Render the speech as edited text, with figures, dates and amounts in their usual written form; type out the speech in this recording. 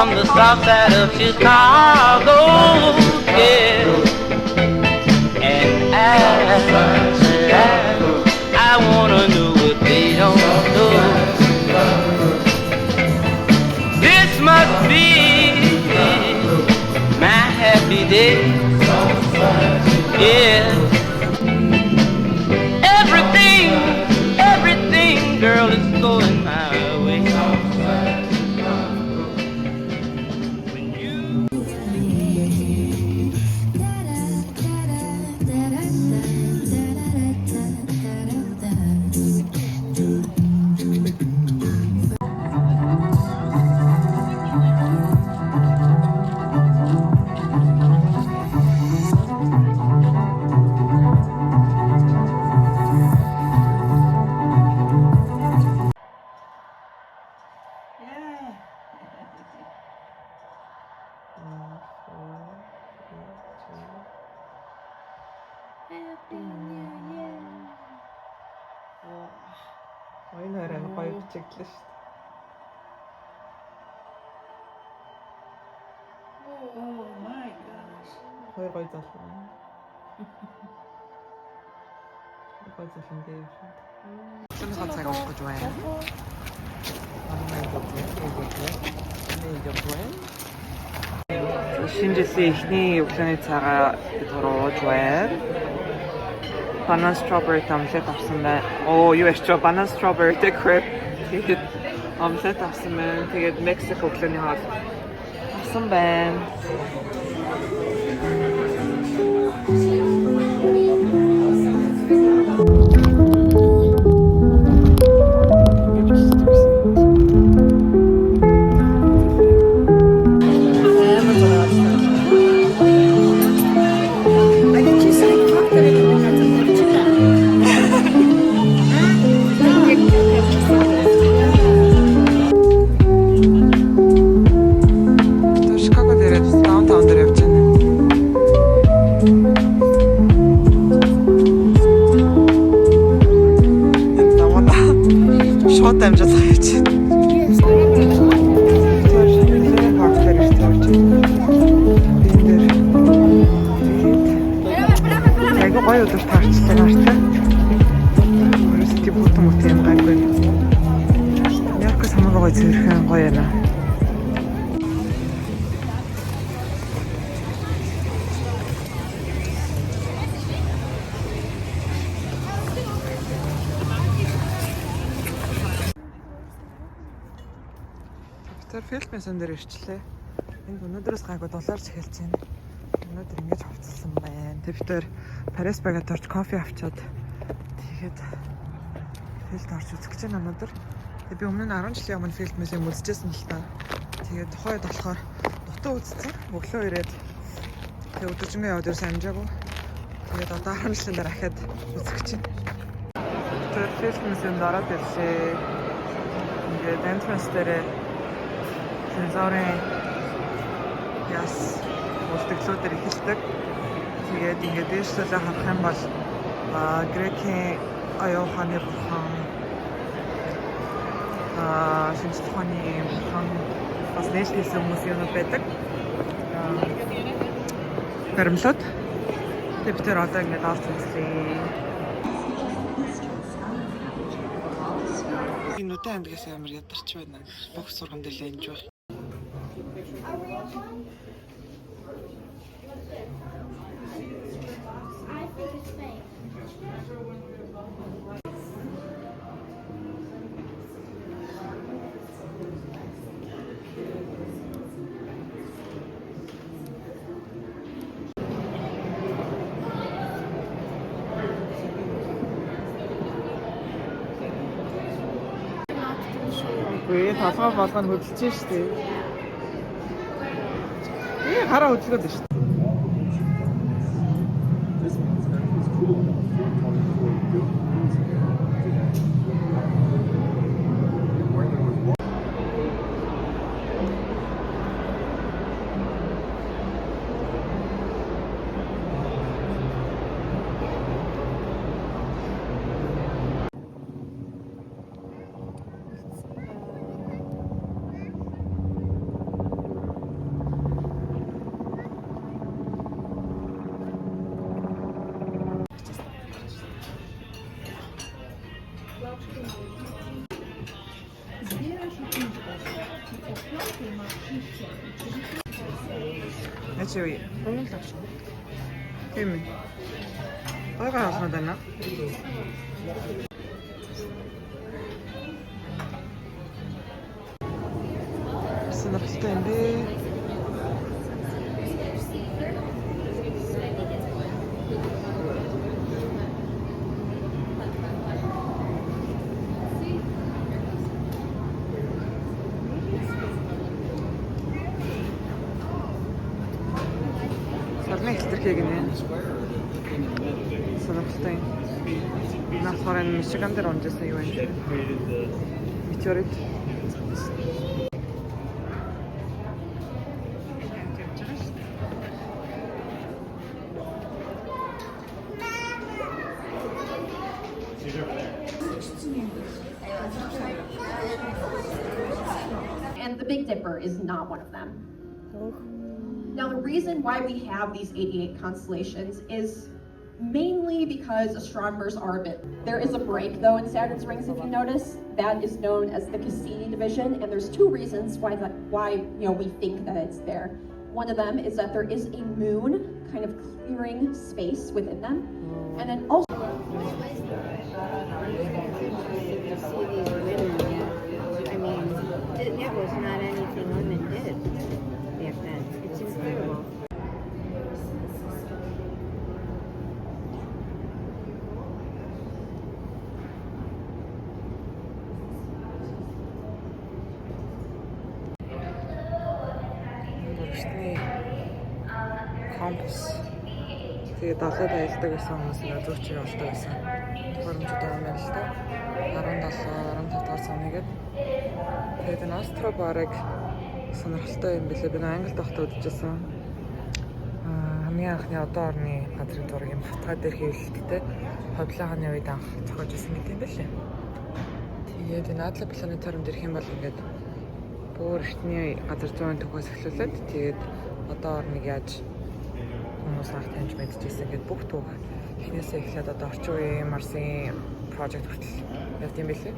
from the south side of Chicago, yeah. And I wanna know what they don't know. This must be my happy day, yeah. Everything, girl, is going my way. Oyun öğrenip koyup çektiler işte. Oh my gosh. Koy zaten. koy zaten değil. Şunu 같이 먹고 좋아해. 엄마 이거 좋아해. 신지씨 ихний өглөөний цагаа дөрөв 좋아해. Банан strawberry омлет авсан байна. Оо юу яч вэ? Банан strawberry crab. Тэгээд омлет авсан байна. Тэгээд Мексик өглөөний хоол авсан байна. Фильмээс өндөр ирчлээ. Энд өнөөдрөөс гайгүй долларч эхэлж байна. Өнөөдөр ингэж хувцсан байна. Тэг бид тээр Парис багад орж кофе авчаад тэгээд фильмд орж үзэх гэж байна өнөөдөр. Тэг би өмнө нь 10 жилийн өмнө фильмээс юм үзчихсэн л та. Тэгээд тухайд болохоор дутуу үзсэн. Өглөө ирээд тэг өдөржингөө яваад ирсэн амжаагүй. Тэгээд одоо 10 жилийн дараа ахаад үзэх гэж байна. Тэр фильмээс ороод ирлээ. Ингээд entrance дээр Сенсорын яс үлдэгдлүүдээр эхэлдэг. Тэгээд ингээд дээшлүүлээ харах юм бол Грекийн аюу хааны бурхан, шинжлэх ухааны бурхан бас нээлттэй хүмүүс юмуд байдаг. Баримлууд. Тэгээд бид одоо ингээд олж үзлээ. Энэ үдэн ангиас амар ядарч байна. Бүх сурган дээр лэнж байна. Үгүй толгой болгоно хөдөлж штэ. Хараа хөдөлгөөд штэ. Ачи Монгол авсан. Тийм. Бага авсан даа. Сонирхолтой юм бэ? Сарны экстрхийг нэ. Сонирхолтой. Наасаар энэ Мичиган дээр унжсан юу вэ? Метеорит. And the Big Dipper is not one of them. Now, the reason why we have these 88 constellations is mainly because astronomers are a bit... There is a break, though, in Saturn's rings, if you notice. That is known as the Cassini division, and there's two reasons why we think that it's there. One of them is that there is a moon kind of clearing space within them, and then also... I mean, there was not anything women did back then. It's incredible. Компас. Тэгээд далайд аялдаг гэсэн хүмүүс нь зөвчөөр болдог гэсэн. Тохиромжтой юм байна л да. 17, 15 дахь санаагээд. Тэгээд энэ астробарыг сонирхолтой юм билээ. Би Англид байхдаа үзчихсэн. Хамгийн анхны одоо орны газрын зураг юм хатгаа дээр хэвлэлттэй. Хавлааны үед анх зохиож ирсэн гэдэг юм билээ. Тэгээд энэ Atlas планетариум дээрх юм бол ингээд бүр эртний газар зүйн төхөөс эхлүүлээд тэгээд одоо орныг яаж хүмүүс анх таньж мэдчихсэн гэдэг бүх түүх эхнээсээ эхлээд одоо орчин үеийн Марсын project хүртэл явт юм билээ.